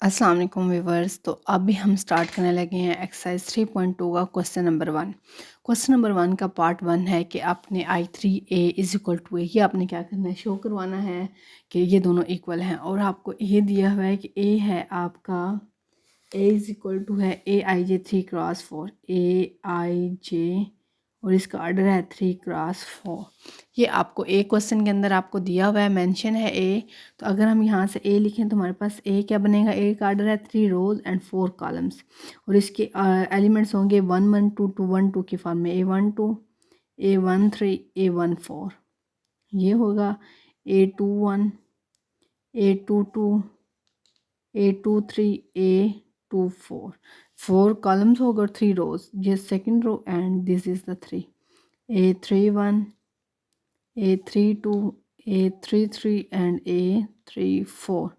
अस्सलाम वालेकुम व्यूवर्स। तो अभी हम स्टार्ट करने लगे हैं एक्सरसाइज 3.2 का क्वेश्चन नंबर 1। क्वेश्चन नंबर 1 का पार्ट 1 है कि आपने I3A इज इक्वल टू ए, ये आपने क्या करना है, शो करवाना है कि ये दोनों इक्वल हैं। और आपको ये दिया हुआ है कि ए है आपका, ए इज इक्वल टू है AIJ 3x4, AIJ और इसका ऑर्डर है 3x4। ये आपको ए क्वेश्चन के अंदर आपको दिया हुआ है, मेंशन है ए। तो अगर हम यहाँ से ए लिखें तो हमारे पास ए क्या बनेगा, ए का ऑर्डर है 3 रोज एंड 4 कॉलम्स और इसके एलिमेंट्स होंगे 1 1 2 2 1 2 के फॉर्म में, A12 A13 A14। ये होगा A21 A22 A23 A24। 4 columns होगा और 3 रोज, ये second row and this is the 3। A31 A32 A33 and A34,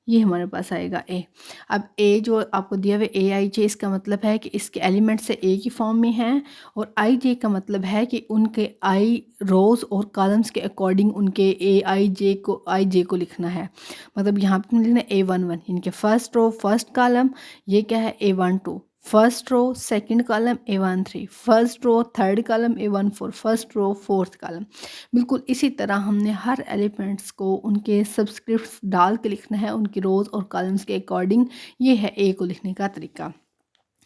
ये हमारे पास आएगा ए। अब ए जो आपको दिया हुआ AIJ, इसका मतलब है कि इसके एलिमेंट से ए की फॉर्म में हैं, और IJ का मतलब है कि उनके आई रोज और कॉलम्स के अकॉर्डिंग उनके IJ को लिखना है। मतलब यहाँ पे लिखना है A11 इनके फर्स्ट रो फर्स्ट कॉलम, ये क्या है A12 first row second column, A13 first row third column, A14 first row fourth column. बिल्कुल इसी तरह हमने हर एलिमेंट्स को उनके सब्सक्रिप्ट्स डाल के लिखना है उनकी रोज और कॉलम्स के अकॉर्डिंग। ये है ए को लिखने का तरीका।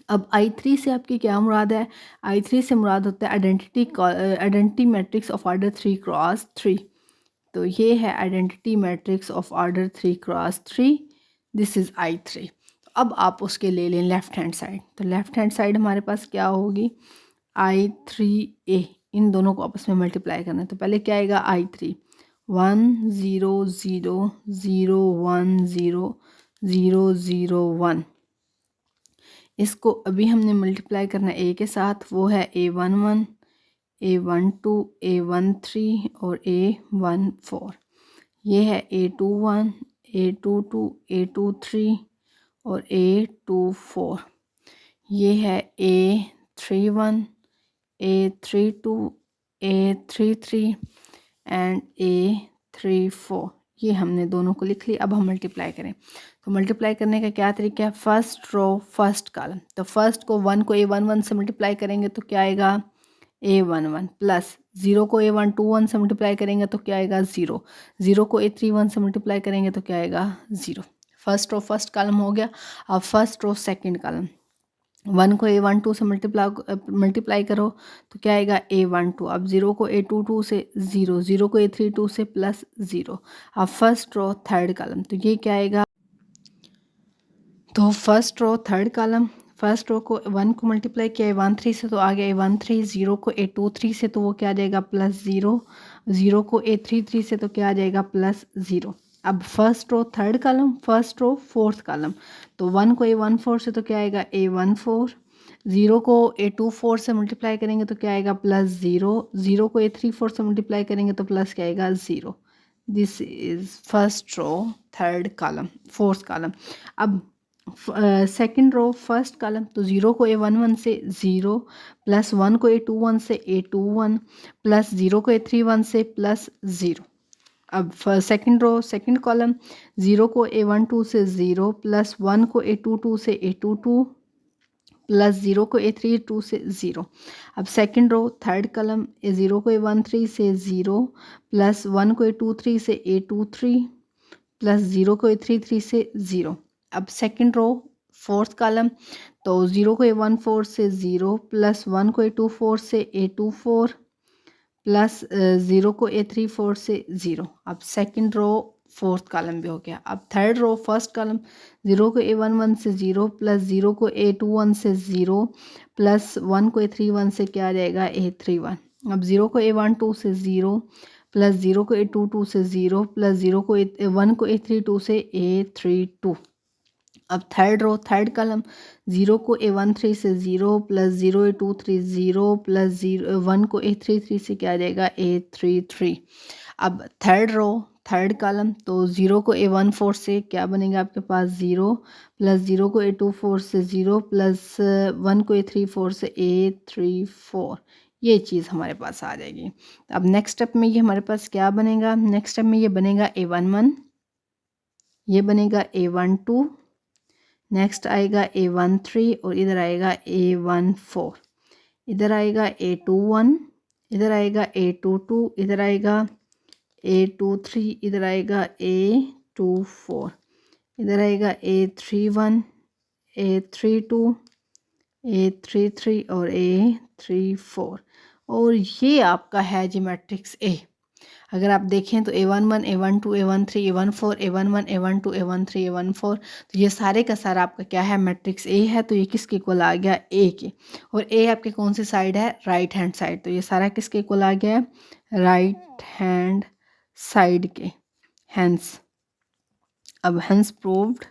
अब I3 से आपकी क्या मुराद है, I3 से मुराद होता है identity matrix of order 3x3। तो ये है identity matrix of order 3x3, this is I3। तो अब आप उसके ले लें लेफ़्ट हैंड साइड। तो लेफ़्ट हैंड साइड हमारे पास क्या होगी, I3A, इन दोनों को आपस में मल्टीप्लाई करना है। तो पहले क्या आएगा, I3 1 0 0 0 1 0 0 0 1। इसको अभी हमने मल्टीप्लाई करना है ए के साथ, वो है A11 A12 A13 और A14। ये है A21 A22 A23 और A24। ये है A31 A32 A33 and A34। ये हमने दोनों को लिख लिया। अब हम मल्टीप्लाई करें। तो मल्टीप्लाई करने का क्या तरीका है, फर्स्ट रो फर्स्ट कॉलम। तो फर्स्ट को 1 को A11 से मल्टीप्लाई करेंगे तो क्या आएगा, A11 प्लस 0 को A121 से मल्टीप्लाई करेंगे तो क्या आएगा 0, 0 को A31 से मल्टीप्लाई करेंगे तो क्या आएगा 0। फर्स्ट रो फर्स्ट कॉलम हो गया। अब फर्स्ट रो सेकंड कॉलम, 1 को A12 से मल्टीप्लाई करो तो क्या आएगा A12। अब 0 को A22 से 0, 0 को A32 से प्लस 0। अब फर्स्ट रो थर्ड कॉलम, तो ये क्या आएगा, तो first row third column, first row को 1 को मल्टीप्लाई किया A13 से तो आ गया A13, 0 को A23 से तो वो क्या आ जाएगा प्लस 0, 0 को A33 से तो क्या आ जाएगा प्लस 0। अब first row third column first row fourth column, तो 1 को A14 से तो क्या आएगा A14, 0 को A24 से मल्टीप्लाई करेंगे तो क्या आएगा प्लस 0, 0 को A34 से मल्टीप्लाई करेंगे तो प्लस क्या आएगा 0। This is first row third column fourth column. अब सेकंड रो फर्स्ट कॉलम, तो 0 को A11 से 0 प्लस 1 को A21 से A21 प्लस 0 को A31 से प्लस 0। अब सेकंड रो सेकंड कॉलम, 0 को A12 से 0 प्लस 1 को A22 से A22 प्लस 0 को A32 से 0। अब सेकंड रो थर्ड कॉलम, 0 को A13 से 0 प्लस 1 को A23 से A23 प्लस 0 को A33 से 0। अब सेकंड रो फोर्थ कॉलम, तो 0 को A14 से 0 प्लस 1 को A24 से A24 प्लस 0 को A34 से 0। अब सेकंड रो फोर्थ कॉलम भी हो गया। अब थर्ड रो फर्स्ट कॉलम, 0 को A11 से 0 प्लस 0 को A21 से 0 प्लस 1 को A31 से क्या आ जाएगा A31। अब 0 को A12 से 0 प्लस 0 को A22 से 0 प्लस 0 को 1 को A32 से A32। अब थर्ड रो थर्ड कॉलम, 0 को A13 से 0 प्लस 0 A23 0 प्लस 1 को A33 से क्या आ जाएगा A33। अब थर्ड रो थर्ड कॉलम, तो 0 को A14 से क्या बनेगा आपके पास 0 प्लस 0 को A24 से 0 प्लस 1 को A34 से A34। ये चीज़ हमारे पास आ जाएगी। अब नेक्स्ट स्टेप में ये हमारे पास क्या बनेगा, नेक्स्ट स्टेप में ये बनेगा A11, ये बनेगा A12, नेक्स्ट आएगा A13 और इधर आएगा A14, इधर आएगा A21, इधर आएगा A22, इधर आएगा A23, इधर आएगा A24, इधर आएगा A31, A32, A33 और A34। और ये आपका है जी मैट्रिक्स ए। अगर आप देखें तो A11, A12, A13, A14, A11, A12, A13, A14, तो ये सारे का सारा आपका क्या है, मैट्रिक्स ए है। तो ये किसके इक्वल आ गया, ए के। और ए आपके कौन सी साइड है, राइट हैंड साइड। तो ये सारा किसके इक्वल आ गया, राइट हैंड साइड के। हैंस, अब हैंस प्रूव्ड,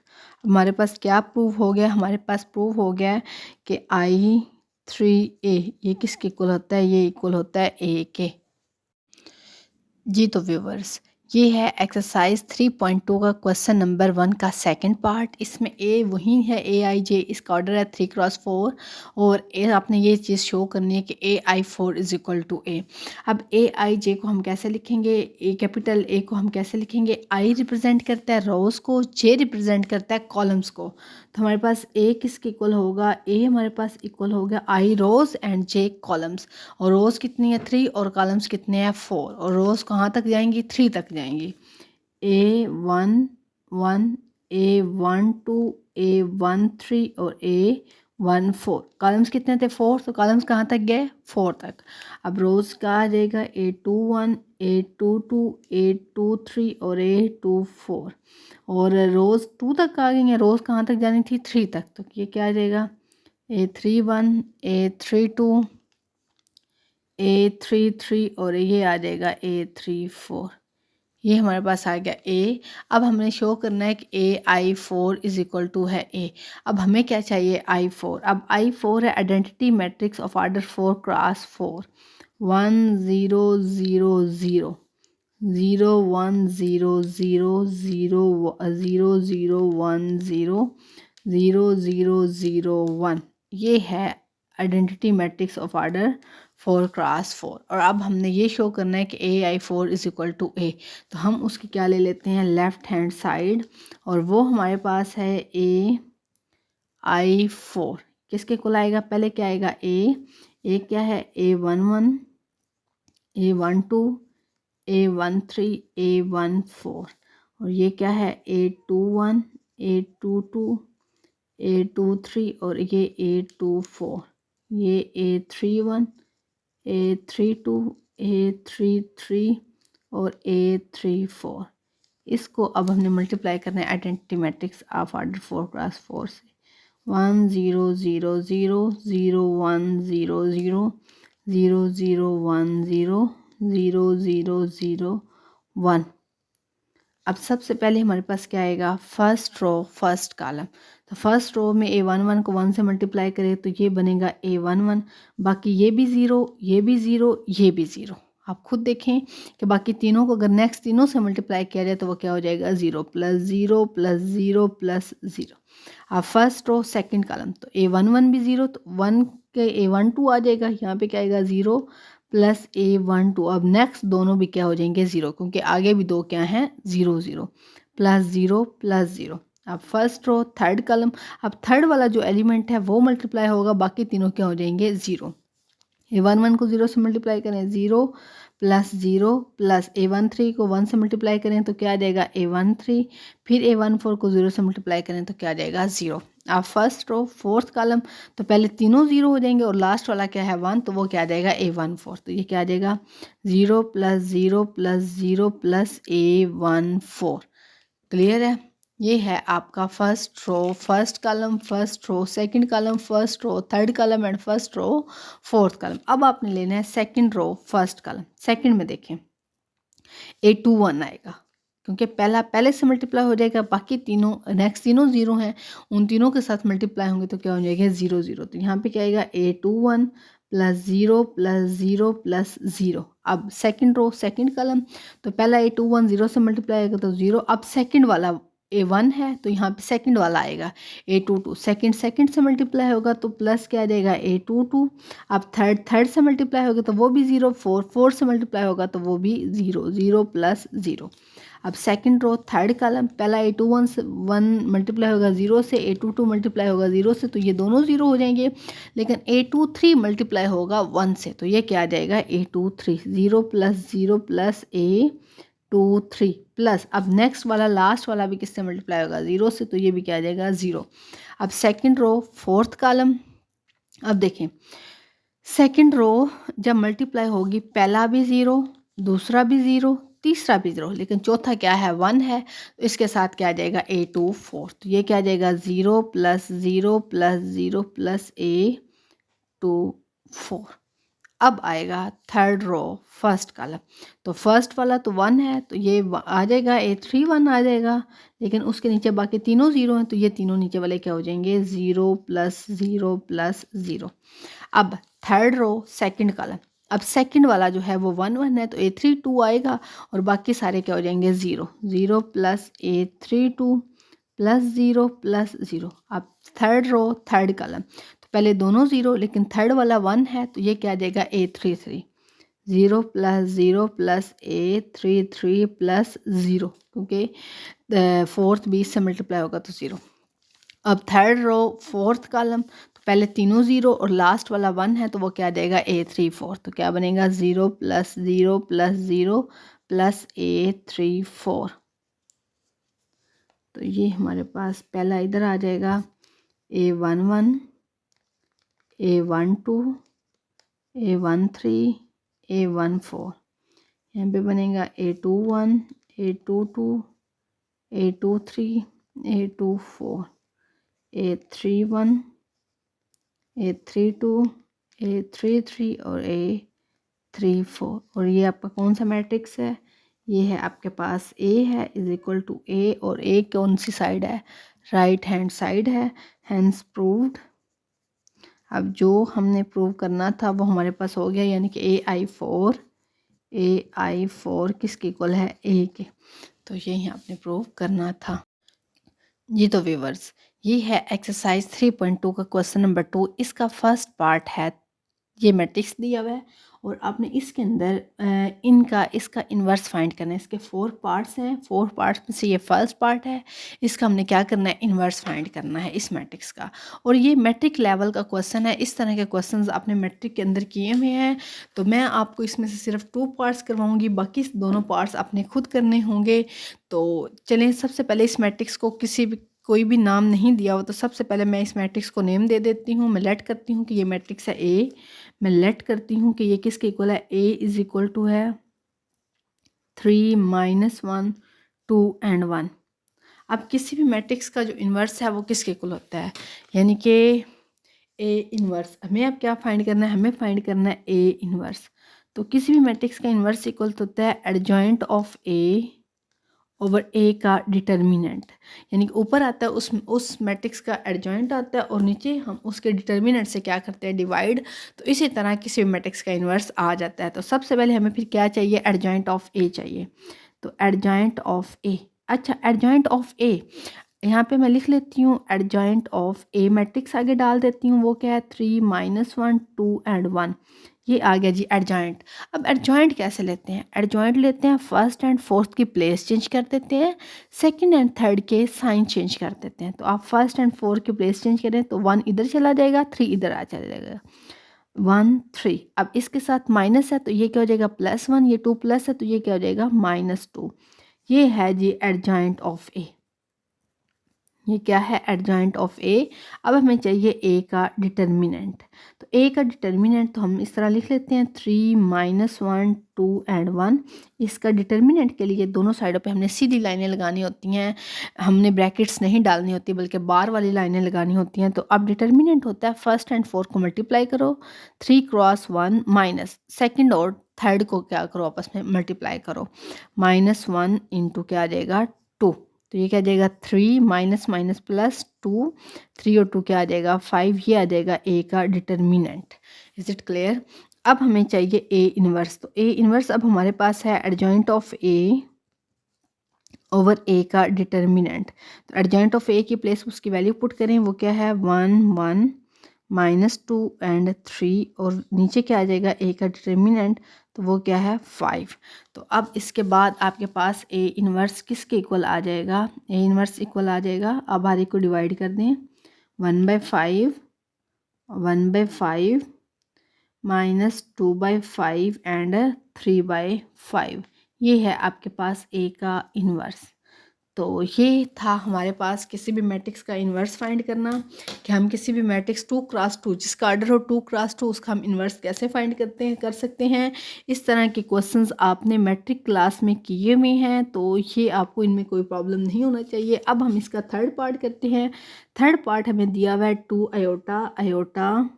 हमारे पास क्या प्रूव हो गया, हमारे पास प्रूव हो गया है कि I3A ये किसके इक्वल होता है, ये इक्वल होता है ए के। जी तो व्यूवर्स, ये है एक्सरसाइज 3.2 का क्वेश्चन नंबर 1 का सेकंड पार्ट। इसमें ए वही है, AIJ, इसका ऑर्डर है 3x4 और ए आपने ये चीज़ शो करनी है कि AI4 इज इक्वल टू ए। अब AIJ को हम कैसे लिखेंगे, ए कैपिटल ए को हम कैसे लिखेंगे, आई रिप्रेजेंट करता है रोज़ को, जे रिप्रेजेंट करता है कॉलम्स को। तो हमारे पास ए किसके इक्वल होगा, ए हमारे पास इक्वल हो गया आई रोज़ एंड जे कॉलम्स। और रोज़ कितनी है 3 और कॉलम्स कितने हैं 4। और रोज़ कहाँ तक जाएंगी, 3 तक जाएंगी। A11, A12, A13 और A14। कॉलम्स कितने थे 4, तो कॉलम्स कहाँ तक गए 4 तक। अब रोज़ का आ जाएगा A21, A22, A23 और A24। और रोज़ 2 तक आ गई हैं, रोज़ कहाँ तक जानी थी 3 तक। तो ये क्या आ जाएगा, A31, A32, A33 और ये आ जाएगा A34। ये हमारे पास आ गया ए। अब हमने शो करना है कि AI4 इज इक्वल टू है ए। अब हमें क्या चाहिए, I4। अब I4 है identity matrix of order 4x4, 1 0 0 0 0 1 0 0 0 0 0 1 0 0 0 0 1। ये है identity matrix of order 4x4। और अब हमने ये शो करना है कि AI4 इज इक्वल टू ए। तो हम उसकी क्या ले लेते हैं, लेफ्ट हैंड साइड, और वो हमारे पास है AI4 किसके इक्वल आएगा, पहले क्या आएगा ए क्या है, A11, A12, A13, A14। और ये क्या है, A21, A22, A23 और ये A24। ये A31, A32, A33 और A34। इसको अब हमने मल्टीप्लाई करना है identity matrix of order 4x4 से। 1 0 0 0 0 1 0 0 0 0 1 0 0 0 0 1। अब सबसे पहले हमारे पास क्या आएगा, फर्स्ट रो फर्स्ट कॉलम। तो फर्स्ट रो में A11 को 1 से मल्टीप्लाई करें तो ये बनेगा A11। बाकी ये भी ज़ीरो, ये भी ज़ीरो, ये भी ज़ीरो। आप खुद देखें कि बाकी तीनों को अगर नेक्स्ट तीनों से मल्टीप्लाई किया जाए तो वो क्या हो जाएगा, 0 + 0 + 0 + 0। अब फर्स्ट रो सेकंड कॉलम, तो A11 भी 0, तो 1 के A12 आ जाएगा, यहाँ पे क्या आएगा 0 + A12। अब नेक्स्ट दोनों भी क्या हो जाएंगे 0, क्योंकि आगे भी दो क्या हैं 0 0 + 0 + 0। अब फर्स्ट रो थर्ड कॉलम, अब थर्ड वाला जो एलिमेंट है वो मल्टीप्लाई होगा, बाकी तीनों क्या हो जाएंगे 0। A11 को 0 से मल्टीप्लाई करें 0 + 0 + A13 को 1 से मल्टीप्लाई करें तो क्या आ जाएगा A13। फिर A14 को 0 से मल्टीप्लाई करें तो क्या आ जाएगा 0। अब फर्स्ट रो फोर्थ कॉलम, तो पहले तीनों 0 हो जाएंगे और लास्ट वाला क्या है 1, तो वो क्या आ जाएगा A14। तो ये क्या आ जाएगा 0 + 0 + 0 + A14। क्लियर है, ये है आपका first row first column, first row second column, first row third column and first row fourth column. अब आपने लेना है second row first column. Second में देखें A21 आएगा, क्योंकि पहला पहले से मल्टीप्लाई हो जाएगा, बाकी तीनों नेक्स्ट तीनों 0 हैं, उन तीनों के साथ मल्टीप्लाई होंगे तो क्या हो जाएगा 0 0। तो यहाँ पे क्या आएगा A21 + 0 + 0 + 0। अब सेकंड रो सेकंड कॉलम, तो पहला A21 0 से मल्टीप्लाई होगा तो 0। अब सेकंड वाला A1 है तो यहाँ पे सेकंड वाला आएगा A22, सेकंड सेकंड से मल्टीप्लाई होगा तो प्लस क्या आ जाएगा A22। अब थर्ड थर्ड से मल्टीप्लाई होगा तो वो भी 0, 4 4 से मल्टीप्लाई होगा तो वो भी 0 0 + 0। अब सेकंड रो थर्ड कॉलम, पहला A21 से 1 मल्टीप्लाई होगा 0 से, A22 मल्टीप्लाई होगा 0 से, तो ये दोनों 0 हो जाएंगे। लेकिन A23 मल्टीप्लाई होगा 1 से, तो ये क्या आ जाएगा A23, 0 plus 0 plus A23 plus, अब नेक्स्ट वाला लास्ट वाला भी किससे मल्टीप्लाई होगा 0 से, तो ये भी क्या आ जाएगा 0। अब सेकंड रो फोर्थ कॉलम, अब देखें सेकंड रो जब मल्टीप्लाई होगी पहला भी 0, दूसरा भी 0, तीसरा भी 0, लेकिन चौथा क्या है 1 है, तो इसके साथ क्या आ जाएगा A24, तो ये क्या आ जाएगा 0 प्लस 0 प्लस 0 प्लस A24। अब आएगा थर्ड रो फर्स्ट कॉलम, तो फर्स्ट वाला तो 1 है, तो ये आ जाएगा A31 आ जाएगा, लेकिन उसके नीचे बाकी तीनों 0 हैं, तो ये तीनों नीचे वाले क्या हो जाएंगे 0 प्लस 0 प्लस 0। अब थर्ड रो सेकंड कॉलम, अब सेकंड वाला जो है वो 1 1 है, तो A32 आएगा और बाकी सारे क्या हो जाएंगे 0 0 प्लस A32 प्लस 0 प्लस 0। अब थर्ड रो थर्ड कॉलम, तो पहले दोनों 0, लेकिन थर्ड वाला 1 है, तो ये क्या आ जाएगा A33, 0 plus 0 plus A33 plus 0, क्योंकि फोर्थ 20 से मल्टीप्लाई होगा तो 0। अब थर्ड रो फोर्थ कॉलम, तो पहले तीनों 0 और लास्ट वाला 1 है, तो वो क्या आ जाएगा A34, तो क्या बनेगा 0 प्लस 0 प्लस 0 प्लस A34। तो ये हमारे पास पहला इधर आ जाएगा A11, A12, A13, A14, यहाँ पे बनेगा A21, A22, A23, A24, A31, A32, A33 और A34। और ये आपका कौन सा मैट्रिक्स है, ये है आपके पास A है इज इक्वल टू A, और A कौन सी साइड है, राइट हैंड साइड है, हैंस प्रूव्ड। अब जो हमने प्रूव करना था वो हमारे पास हो गया, यानी कि AI4 किसके इक्वल है A के, तो यही आपने प्रूव करना था। जी तो व्यूवर्स, ये है एक्सरसाइज 3.2 का क्वेश्चन नंबर 2, इसका फर्स्ट पार्ट है, ये मैट्रिक्स दिया हुआ है और आपने इसके अंदर इसका इन्वर्स फाइंड करना है। इसके 4 पार्ट्स हैं, 4 पार्ट्स में से ये फर्स्ट पार्ट है, इसका हमने क्या करना है इन्वर्स फाइंड करना है इस मैट्रिक्स का। और ये मैट्रिक लेवल का क्वेश्चन है, इस तरह के क्वेश्चंस आपने मैट्रिक के अंदर किए हुए हैं, तो मैं आपको इसमें से सिर्फ 2 पार्ट्स करवाऊंगी, बाकी दोनों पार्ट्स आपने खुद करने होंगे। तो चलें, सबसे पहले इस मैट्रिक्स को कोई भी नाम नहीं दिया हो, तो सबसे पहले मैं इस मैट्रिक्स को नेम दे देती हूँ। मैं लेट करती हूँ कि ये मैट्रिक्स है A, मैं लेट करती हूँ कि ये किसके इक्वल है, A इज इक्वल टू है 3 -1 2 एंड 1। अब किसी भी मैट्रिक्स का जो इन्वर्स है वो किसके इक्वल होता है, यानी कि A इन्वर्स। हमें अब क्या फाइंड करना है, हमें फाइंड करना है A इन्वर्स। तो किसी भी मैट्रिक्स का इन्वर्स इक्वल होता है adjoint of A over A का डिटर्मिनेंट, यानी कि ऊपर आता है उस मैट्रिक्स का एडजॉइंट आता है और नीचे हम उसके डिटर्मिनेंट से क्या करते हैं डिवाइड। तो इसी तरह किसी भी मैट्रिक्स का इन्वर्स आ जाता है। तो सबसे पहले हमें फिर क्या चाहिए, एडजॉइंट ऑफ A चाहिए। तो एडजॉइंट ऑफ A, अच्छा एडजॉइंट ऑफ A यहाँ पे मैं लिख लेती हूँ, एडजॉइंट ऑफ A मैट्रिक्स आगे डाल देती हूँ, वो क्या है 3 -1 2 एंड 1, ये आ गया जी एडजॉइंट। अब एडजॉइंट कैसे लेते हैं, एडजॉइंट लेते हैं फर्स्ट एंड फोर्थ की प्लेस चेंज कर देते हैं, सेकंड एंड थर्ड के साइन चेंज कर देते हैं। तो आप फर्स्ट एंड फोर्थ की प्लेस चेंज करें तो 1 इधर चला जाएगा, 3 इधर आ चला जाएगा, 1 3। अब इसके साथ माइनस है तो ये क्या हो जाएगा +1, ये 2 प्लस है तो ये क्या हो जाएगा -2। ये है जी एडजॉइंट ऑफ A, ये क्या है एडजॉइंट ऑफ A। अब हमें चाहिए A का डिटर्मिनेंट। तो A का डिटर्मिनेंट तो हम इस तरह लिख लेते हैं 3 -1 2 एंड 1। इसका डिटर्मिनेंट के लिए दोनों साइडों पे हमने सीधी लाइनें लगानी होती हैं, हमने ब्रैकेट्स नहीं डालनी होती बल्कि बार वाली लाइनें लगानी होती हैं। तो अब डिटर्मिनेंट होता है फर्स्ट एंड फोर्थ को मल्टीप्लाई करो, 3 × 1 माइनस सेकेंड और थर्ड को क्या करो आपस में मल्टीप्लाई करो, -1 इंटू क्या आ जाएगा 2। तो ये क्या आ जाएगा 3 माइनस प्लस 2, 3 और 2 क्या आ जाएगा 5, ये आ जाएगा A का डिटर्मिनेंट। Is it clear. अब हमें चाहिए A इन्वर्स। तो A इन्वर्स अब हमारे पास है adjoint of A over A का डिटर्मिनेंट। तो एडजॉइंट ऑफ A की प्लेस उसकी वैल्यू पुट करें, वो क्या है 1 1 -2 एंड 3, और नीचे क्या आ जाएगा A का डिटर्मिनेंट। तो वो क्या है 5। तो अब इसके बाद आपके पास ए इन्वर्स किसके इक्वल आ जाएगा, ए इन्वर्स इक्वल आ जाएगा। अब हर एक को डिवाइड कर दें, 1/5 1/5 -2/5 एंड 3/5, ये है आपके पास ए का इन्वर्स। तो ये था हमारे पास किसी भी मैट्रिक्स का इन्वर्स फाइंड करना, कि हम किसी भी मैट्रिक्स 2x2 जिसका ऑर्डर हो 2x2 उसका हम इन्वर्स कैसे फाइंड कर सकते हैं। इस तरह के क्वेश्चंस आपने मैट्रिक क्लास में किए हुए हैं, तो ये आपको इनमें कोई प्रॉब्लम नहीं होना चाहिए। अब हम इसका थर्ड पार्ट करते हैं। थर्ड पार्ट हमें दिया हुआ है 2 iota iota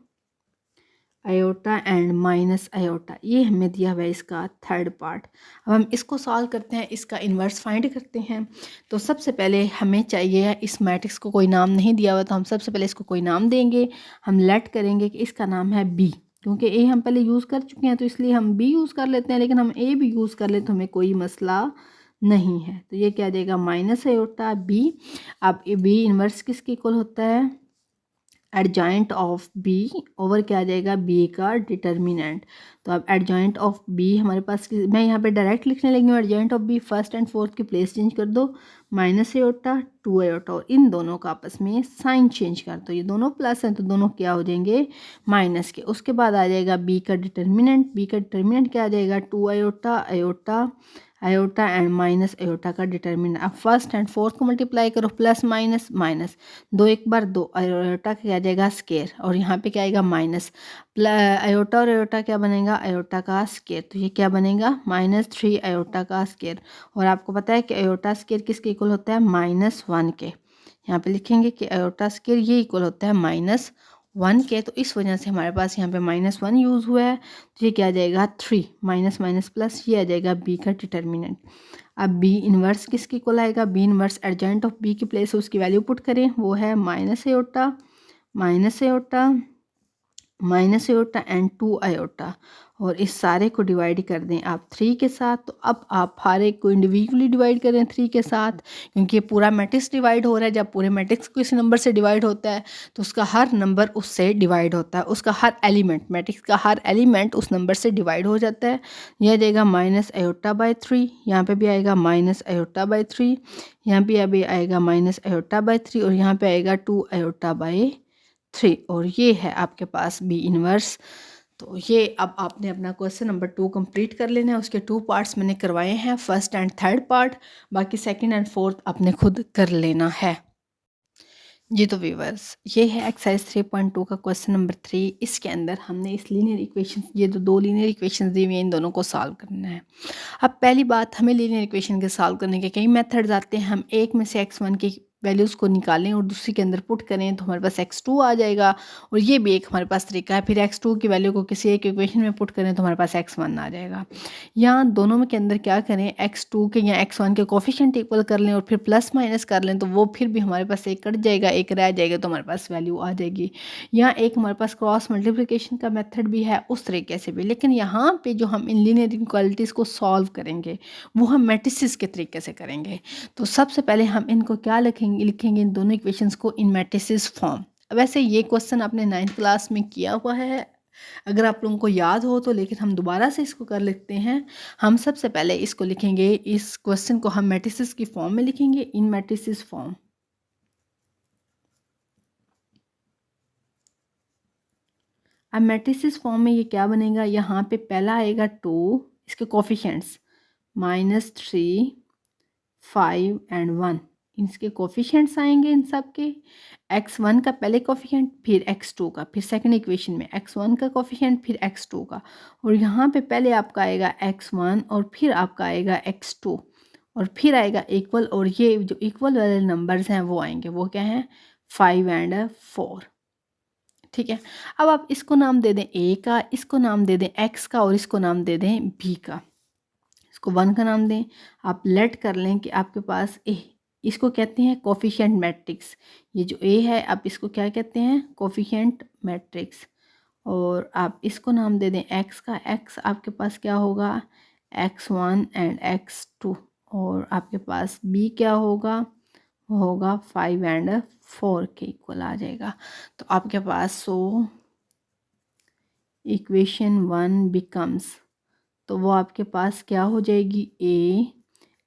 iota and minus iota, ये हमें दिया हुआ है इसका थर्ड पार्ट। अब हम इसको सॉल्व करते हैं, इसका इन्वर्स फाइंड करते हैं। तो सबसे पहले हमें चाहिए, इस मैट्रिक्स को कोई नाम नहीं दिया हुआ तो हम सबसे पहले इसको कोई नाम देंगे। हम लेट करेंगे कि इसका नाम है बी, क्योंकि ए हम पहले यूज़ कर चुके हैं तो इसलिए हम बी यूज़ कर लेते हैं, लेकिन हम ए भी यूज़ कर ले तो हमें कोई मसला नहीं है। तो ये क्या आ जाएगा माइनस आयोटा बी। अब बी इन्वर्स किसके इक्वल होता है, एडजॉइंट ऑफ बी ओवर क्या आ जाएगा बी का डिटर्मिनेंट। तो अब एडजॉइंट ऑफ बी हमारे पास, मैं यहाँ पे डायरेक्ट लिखने लगी हूँ, adjoint of B first and fourth की प्लेस चेंज कर दो, माइनस आयोटा 2 आयोटा, और इन दोनों का आपस में साइन चेंज कर दो। ये दोनों प्लस हैं तो दोनों क्या हो जाएंगे माइनस के। उसके बाद आ जाएगा बी का डिटर्मिनेंट, बी का डिटर्मिनेंट क्या आ जाएगा 2 iota iota iota and minus iota का डिटर्मिनेंट। अब फर्स्ट एंड फोर्थ को मल्टीप्लाई करो, प्लस माइनस माइनस, दो एक बार दो, आयोटा क्या आ जाएगा स्केयर, और यहाँ पे क्या आएगा माइनस, आयोटा और आयोटा क्या बनेगा आयोटा का स्केयर, तो ये क्या बनेगा -3 आयोटा का स्केयर। और आपको पता है कि आयोटा स्केयर किसके इक्वल होता है -1 के। यहाँ पे लिखेंगे कि आयोटा स्केयर ये इक्वल होता है -1 के, तो इस वजह से हमारे पास यहाँ पे -1 यूज़ हुआ है। तो ये क्या आ जाएगा 3 माइनस माइनस प्लस, ये आ जाएगा बी का डिटर्मिनेंट। अब बी इन्वर्स किसके इक्वल आएगा, B inverse adjoint of B की प्लेस उसकी वैल्यू पुट करें, वो है minus iota minus iota and 2 iota, और इस सारे को डिवाइड कर दें आप 3 के साथ। तो अब आप हर एक को इंडिविजुअली डिवाइड करें 3 के साथ, क्योंकि ये पूरा मैट्रिक्स डिवाइड हो रहा है। जब पूरे मैट्रिक्स किसी नंबर से डिवाइड होता है तो उसका हर नंबर उससे डिवाइड होता है, उसका हर एलिमेंट, मैट्रिक्स का हर एलिमेंट उस नंबर से डिवाइड हो जाता है। यह आ जाएगा -आयोटा/3, यहाँ पे भी आएगा -आयोटा/3, यहाँ पे अभी आएगा -आयोटा/3, और यहाँ पे आएगा 2 आयोटा/3, और ये है आपके पास बी इन्वर्स। तो ये अब आपने अपना क्वेश्चन नंबर 2 कंप्लीट कर लेना है। उसके 2 पार्ट्स मैंने करवाए हैं, फर्स्ट एंड थर्ड पार्ट, बाकी सेकंड एंड फोर्थ आपने खुद कर लेना है। जी तो व्यूवर्स, ये है एक्सरसाइज 3.2 का क्वेश्चन नंबर 3। इसके अंदर हमने इस लीनियर इक्वेशन, ये तो दो लीनियर इक्वेशंस दी हुई हैं, इन दोनों को सॉल्व करना है। अब पहली बात, हमें लीनियर इक्वेशन के सॉल्व करने के कई मेथड्स आते हैं। हम एक में से x1 की वैल्यूज़ को निकालें और दूसरी के अंदर पुट करें तो हमारे पास x2 आ जाएगा, और ये भी एक हमारे पास तरीका है। फिर x2 की वैल्यू को किसी एक इक्वेशन में पुट करें तो हमारे पास x1 आ जाएगा। यहाँ दोनों में के अंदर क्या करें, x2 के या x1 के कोफिशिएंट इक्वल कर लें और फिर प्लस माइनस कर लें, तो वो फिर भी हमारे पास एक कट जाएगा, एक रह जाएगा, तो हमारे पास वैल्यू आ जाएगी। यहाँ एक हमारे पास क्रॉस मल्टीप्लिकेशन का मेथड भी है, उस तरीके से भी। लेकिन यहाँ पे जो हम इन लीनियर इनइक्वालिटीज़ को सॉल्व करेंगे वो हम मैट्रिसेस के तरीके से करेंगे। तो सबसे पहले हम इनको क्या लिखेंगे इन दोनों इक्वेशंस को इन मैट्रिसेस फॉर्म। वैसे ये क्वेश्चन आपने 9th क्लास में किया हुआ है, अगर आप लोगों को याद हो तो, लेकिन हम दोबारा से इसको कर लेते हैं। हम सबसे पहले इसको लिखेंगे, इस क्वेश्चन को हम मैट्रिसेस की फॉर्म में लिखेंगे, इन मैट्रिसेस फॉर्म। अब मैट्रिसेस फॉर्म में ये क्या बनेगा, यहाँ पे पहला आएगा 2, इसके कोफिशिएंट्स -3 5 एंड 1, इसके कोफिशिएंट्स आएंगे इन सब के। x1 का पहले कोफिशिएंट, फिर x2 का, फिर सेकंड इक्वेशन में x1 का कोफिशिएंट, फिर x2 का, और यहाँ पे पहले आपका आएगा x1 और फिर आपका आएगा x2, और फिर आएगा इक्वल, और ये जो इक्वल वाले नंबर्स हैं वो आएंगे, वो क्या हैं 5 एंड 4। ठीक है, अब आप इसको नाम दे दें a का, इसको नाम दे दें x का, और इसको नाम दे दें b का। इसको 1 का नाम दें। आप लेट कर लें कि आपके पास ए, इसको कहते हैं कोफिशिएंट मैट्रिक्स। ये जो ए है आप इसको क्या कहते हैं कोफिशिएंट मैट्रिक्स, और आप इसको नाम दे दें एक्स का। एक्स आपके पास क्या होगा x1 एंड x2, और आपके पास बी क्या होगा, वो होगा 5 एंड 4 के इक्वल आ जाएगा। तो आपके पास इक्वेशन 1 बिकम्स तो वो आपके पास क्या हो जाएगी, A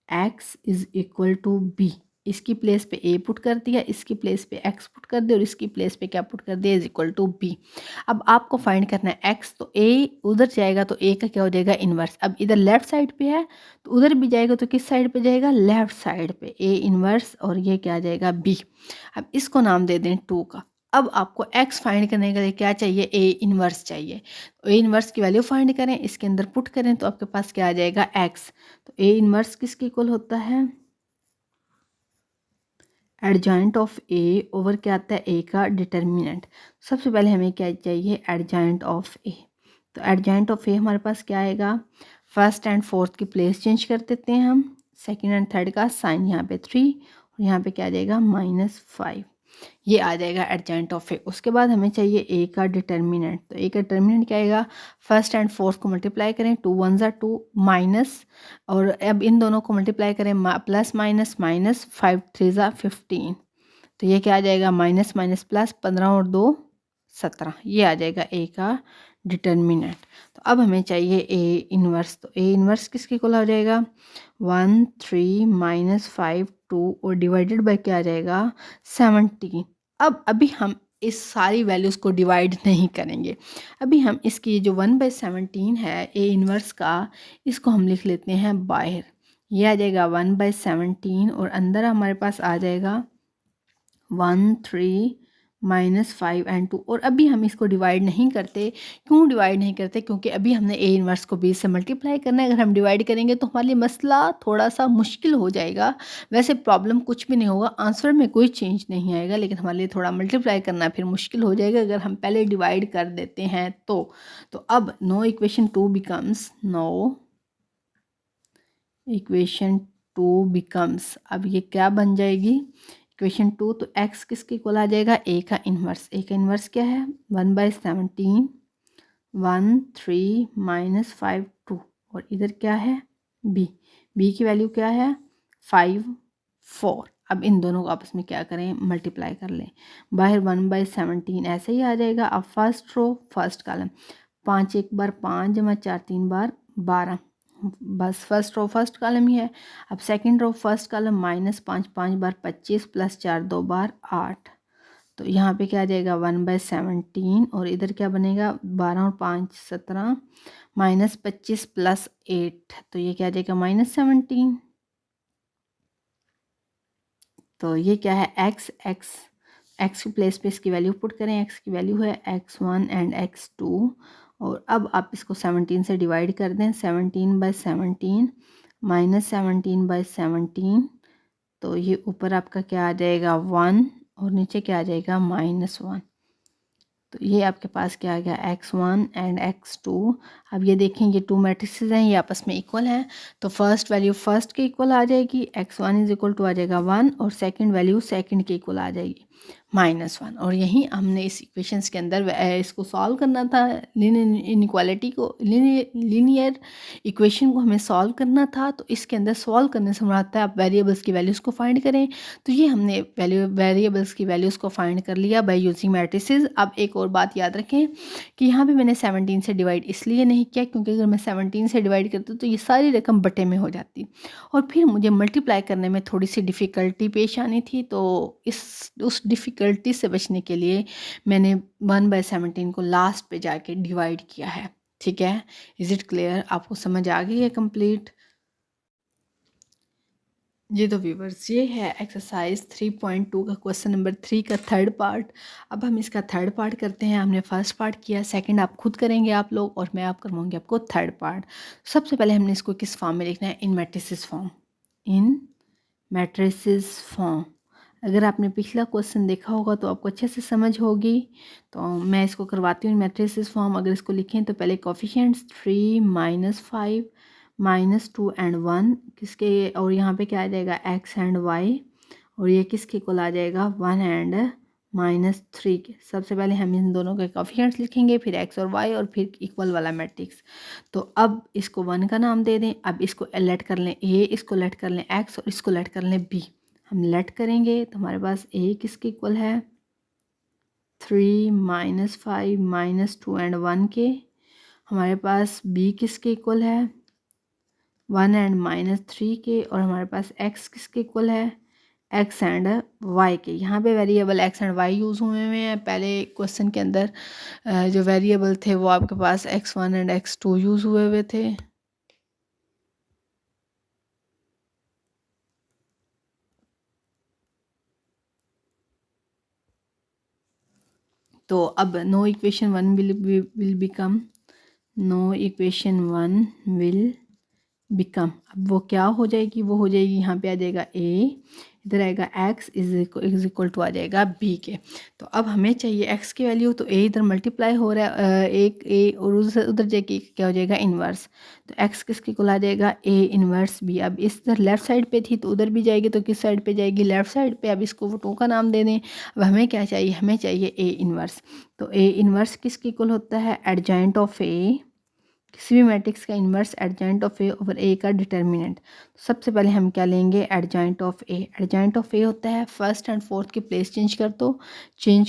X is equal to B. इसकी प्लेस पे ए पुट कर दिया, इसकी प्लेस पे एक्स पुट कर दिया और इसकी प्लेस पे क्या पुट कर दिया, इज इक्वल टू बी। अब आपको फाइंड करना है एक्स, तो ए उधर जाएगा तो ए का क्या हो जाएगा, इन्वर्स। अब इधर लेफ्ट साइड पे है तो उधर भी जाएगा तो किस साइड पे जाएगा, लेफ्ट साइड पे, ए इन्वर्स, और ये क्या आ जाएगा, बी। अब इसको नाम दे दें 2 का। अब आपको x फाइंड करने के लिए क्या चाहिए, ए इन्वर्स चाहिए। तो ए इन्वर्स की वैल्यू फाइंड करें, इसके अंदर पुट करें तो आपके पास क्या आ जाएगा, x। तो ए इन्वर्स किसके इक्वल होता है, एडजॉइंट ऑफ ए ओवर क्या आता है, ए का डिटर्मिनेंट। सबसे पहले हमें क्या चाहिए, एडजॉइंट ऑफ ए। तो एडजॉइंट ऑफ ए हमारे पास क्या आएगा, फर्स्ट एंड फोर्थ की प्लेस चेंज कर देते हैं हम, सेकंड एंड थर्ड का साइन यहाँ पे 3 और यहाँ पे क्या आ जाएगा -5, ये आ जाएगा एडजॉइंट ऑफ ए। उसके बाद हमें चाहिए ए का डिटर्मिनेंट। तो ए का डिटर्मिनेंट क्या आएगा, फर्स्ट एंड फोर्थ को मल्टीप्लाई करें, 2 1 ज़ा 2 माइनस, और अब इन दोनों को मल्टीप्लाई करें, प्लस माइनस माइनस, 5 3 ज़ा 15, तो ये क्या आ जाएगा, माइनस माइनस प्लस, 15 और 2 17, ये आ जाएगा ए का डिटर्मिनेंट। तो अब हमें चाहिए ए इन्वर्स। तो ए इन्वर्स किसके इक्वल हो जाएगा, 1 3 -5 2 और डिवाइडेड बाय क्या आ जाएगा, 17। अब अभी हम इस सारी वैल्यूज़ को डिवाइड नहीं करेंगे, अभी हम इसकी जो 1/17 है ए इन्वर्स का, इसको हम लिख लेते हैं बाहर। ये आ जाएगा 1/17 और अंदर हमारे पास आ जाएगा 1 3 -5 एंड 2। और अभी हम इसको डिवाइड नहीं करते, क्यों डिवाइड नहीं करते, क्योंकि अभी हमने ए इन्वर्स को बी से मल्टीप्लाई करना है। अगर हम डिवाइड करेंगे तो हमारे लिए मसला थोड़ा सा मुश्किल हो जाएगा। वैसे प्रॉब्लम कुछ भी नहीं होगा, आंसर में कोई चेंज नहीं आएगा, लेकिन हमारे लिए थोड़ा मल्टीप्लाई करना फिर मुश्किल हो जाएगा अगर हम पहले डिवाइड कर देते हैं तो अब no equation 2 becomes, no equation 2 becomes, अब ये क्या बन जाएगी, इक्वेशन 2। तो x किसके इक्वल आ जाएगा, a का इन्वर्स। a का इन्वर्स क्या है, 1/17 1 3 -5 2, और इधर क्या है, b। b की वैल्यू क्या है, 5 4। अब इन दोनों को आपस में क्या करें, मल्टीप्लाई कर लें। बाहर 1/17 ऐसे ही आ जाएगा। अब फर्स्ट रो फर्स्ट कॉलम, 5 एक बार 5 जमा 4 3 बार 12, बस फर्स्ट रो फर्स्ट कॉलम ही है। अब सेकंड रो फर्स्ट कॉलम, -5 5 बार 25 प्लस 4 2 बार 8, तो यहाँ पे क्या आ जाएगा 1/17 और इधर क्या बनेगा, 12 और 5 17 -25 प्लस 8, तो ये क्या आ जाएगा -17। तो ये क्या है, एक्स की प्लेस पे इसकी वैल्यू पुट करें, एक्स की वैल्यू है x1 एंड x2, और अब आप इसको 17 से डिवाइड कर दें, 17/17 -17/17, तो ये ऊपर आपका क्या आ जाएगा 1 और नीचे क्या आ जाएगा -1। तो ये आपके पास क्या आ गया, x1 एंड x2। अब ये देखें, ये 2 मैट्रिसेस हैं, ये आपस में इक्वल हैं, तो फर्स्ट वैल्यू फर्स्ट के इक्वल आ जाएगी, x1 इज इक्वल टू आ जाएगा 1, और सेकंड वैल्यू सेकंड के इक्वल आ जाएगी -1। और यही हमने इस इक्वेशंस के अंदर इसको सॉल्व करना था, इनइक्वालिटी को, लीनियर इक्वेशन को हमें सॉल्व करना था। तो इसके अंदर सॉल्व करने से मुराद है आप वेरिएबल्स की वैल्यूज़ को फाइंड करें। तो ये हमने वेरिएबल्स की वैल्यूज़ को फाइंड कर लिया बाय यूजिंग मैट्रिसेस। अब एक और बात याद रखें कि यहाँ पे मैंने 17 से डिवाइड इसलिए नहीं किया क्योंकि अगर मैं 17 से डिवाइड करती तो ये सारी रकम बटे में हो जाती और फिर मुझे मल्टीप्लाई करने में थोड़ी सी डिफ़िकल्टी पेश आनी थी। तो उस डिफ़िकल्टी से बचने के लिए मैंने 1/17 को लास्ट पे जाके डिवाइड किया है। ठीक है, इज़ इट क्लियर, आपको समझ आ गई है कंप्लीट? जी तो व्यूवर्स, ये है एक्सरसाइज 3.2 का क्वेश्चन नंबर 3 का थर्ड पार्ट। अब हम इसका थर्ड पार्ट करते हैं। हमने फर्स्ट पार्ट किया, सेकंड आप खुद करेंगे आप लोग, और मैं आप करवाऊंगी आपको थर्ड पार्ट। सबसे पहले हमने इसको किस फॉर्म में लिखना है, इन मैट्रिसेस फॉर्म, इन मैट्रिसेस फॉर्म। अगर आपने पिछला क्वेश्चन देखा होगा तो आपको अच्छे से समझ होगी। तो मैं इसको करवाती हूँ मैट्रिसेस फॉर्म। अगर इसको लिखें तो पहले कोफिशिएंट्स 3 -5 -2 एंड 1 किसके, और यहाँ पे क्या आ जाएगा x एंड y, और ये किसके इक्वल आ जाएगा 1 एंड -3 के। सबसे पहले हम इन दोनों के कोफिशिएंट्स लिखेंगे, फिर x और y और फिर इक्वल वाला मैट्रिक्स। तो अब इसको 1 का नाम दे दें। अब इसको लेट कर लें a, इसको लेट कर लें x और इसको लेट कर लें b। हम लेट करेंगे तो हमारे पास a किसके इक्वल है 3 -5 -2 एंड 1 के। हमारे पास b किसके इक्वल है 1 एंड -3 के, और हमारे पास x किसके इक्वल है x एंड y के। यहाँ पे variable x and y use हुए हुए हैं। पहले क्वेश्चन के अंदर जो वेरिएबल थे वो आपके पास x1 एंड x2 यूज़ हुए हुए थे। तो अब no equation 1 will become, no equation 1 will become, अब वो क्या हो जाएगी, वो हो जाएगी यहाँ पे आ जाएगा a, इधर आएगा x इज इक्वल टू आ जाएगा b के। तो अब हमें चाहिए x की वैल्यू, तो a इधर मल्टीप्लाई हो रहा है एक a और उधर जाके क्या हो जाएगा इन्वर्स, तो x किसके इक्वल आ जाएगा a इन्वर्स b। अब इस इधर लेफ्ट साइड पे थी तो उधर भी जाएगी, तो किस साइड पे जाएगी लेफ्ट साइड पे। अब इसको वो टू का नाम दे दें। अब हमें क्या चाहिए, हमें चाहिए a इन्वर्स। तो a इन्वर्स किसके इक्वल होता है एडजॉइंट ऑफ a, किसी भी मैट्रिक्स का inverse adjoint of A over A का डिटर्मिनेंट। तो सबसे पहले हम क्या लेंगे adjoint of A. Adjoint of A होता है फर्स्ट एंड फोर्थ के प्लेस चेंज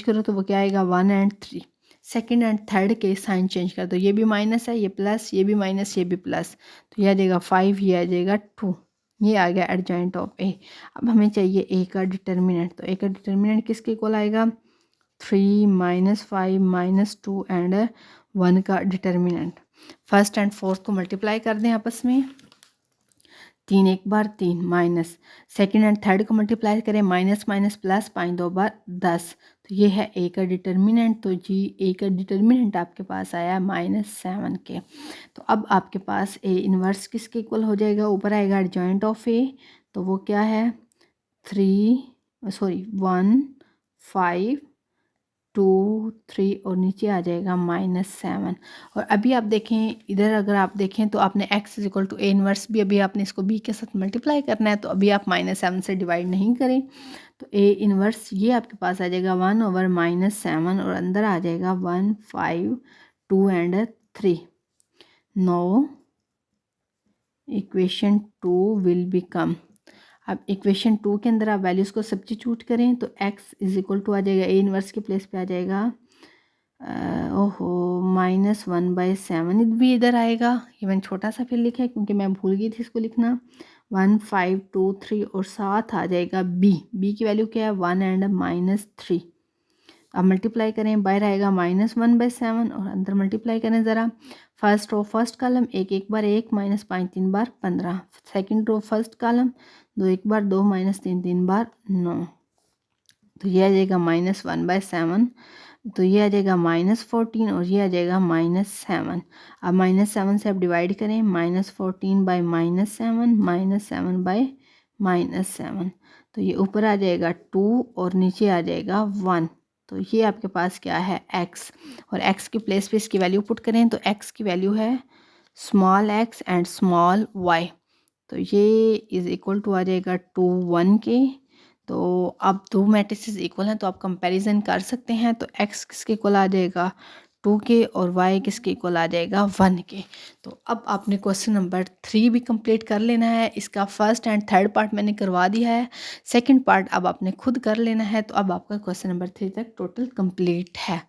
करो तो वो क्या आएगा 1 एंड 3। सेकंड एंड थर्ड के साइन चेंज कर दो, ये भी माइनस है, ये प्लस, ये भी माइनस, ये भी प्लस, तो ये आ जाएगा 5, ये आ जाएगा 2। ये आ गया एडजॉइंट ऑफ ए। अब हमें चाहिए ए का डिटर्मिनेंट, तो ए का डिटर्मिनेंट किसके इक्वल आएगा 3 -5 -2 एंड 1 का डिटर्मिनेंट। फर्स्ट एंड फोर्थ को मल्टीप्लाई कर दें आपस में, 3 एक बार 3 माइनस, सेकंड एंड थर्ड को मल्टीप्लाई करें माइनस माइनस प्लस, 5 2 बार 10, तो ये है ए का डिटर्मिनेंट। तो जी ए का डिटर्मिनेंट आपके पास आया -7 के। तो अब आपके पास ए इन्वर्स किसके इक्वल हो जाएगा, ऊपर आएगा एडजॉइंट ऑफ ए, तो वो क्या है 1 5 2 3 और नीचे आ जाएगा -7। और अभी आप देखें इधर, अगर आप देखें तो आपने x is equal to A inverse भी अभी आपने इसको b के साथ मल्टीप्लाई करना है, तो अभी आप -7 से डिवाइड नहीं करें, तो a इनवर्स ये आपके पास आ जाएगा 1 ओवर -7 और अंदर आ जाएगा 1 5 2 and 3। No equation 2 will become, अब इक्वेशन 2 के अंदर आप वैल्यूज़ को सब्स्टिट्यूट करें तो x इज इक्वल टू आ जाएगा ए इन्वर्स के प्लेस पे आ जाएगा ओहो -1/7, भी इधर आएगा। ये मैंने छोटा सा फिर लिखा है क्योंकि मैं भूल गई थी इसको लिखना। 1 5 2 3 और साथ आ जाएगा b की वैल्यू क्या है 1 एंड -3। अब मल्टीप्लाई करें, बाहर आएगा -1/7 और अंदर मल्टीप्लाई करें ज़रा। फर्स्ट रो फर्स्ट कॉलम 1 एक बार 1 -5 3 बार 15, सेकंड रो फर्स्ट कॉलम 2 एक बार 2 -3 3 बार 9, तो ये आ जाएगा -1/7, तो ये आ जाएगा -14 और ये आ जाएगा -7। अब -7 से आप डिवाइड करें, -14 बाई -7 -7 तो ये ऊपर आ जाएगा 2 और नीचे आ जाएगा 1। तो ये आपके पास क्या है x, और x के प्लेस पे इसकी वैल्यू पुट करें तो x की वैल्यू है small x and small y, तो ये इज़ इक्वल टू आ जाएगा 2 1 के। तो अब दो मैट्रिसेस इक्वल हैं तो आप कंपैरिजन कर सकते हैं, तो x किसके इक्वल आ जाएगा 2 के और y किसके इक्वल आ जाएगा 1 के। तो अब आपने क्वेश्चन नंबर 3 भी कंप्लीट कर लेना है। इसका फर्स्ट एंड थर्ड पार्ट मैंने करवा दिया है, सेकंड पार्ट अब आपने खुद कर लेना है। तो अब आपका क्वेश्चन नंबर 3 तक टोटल कंप्लीट है।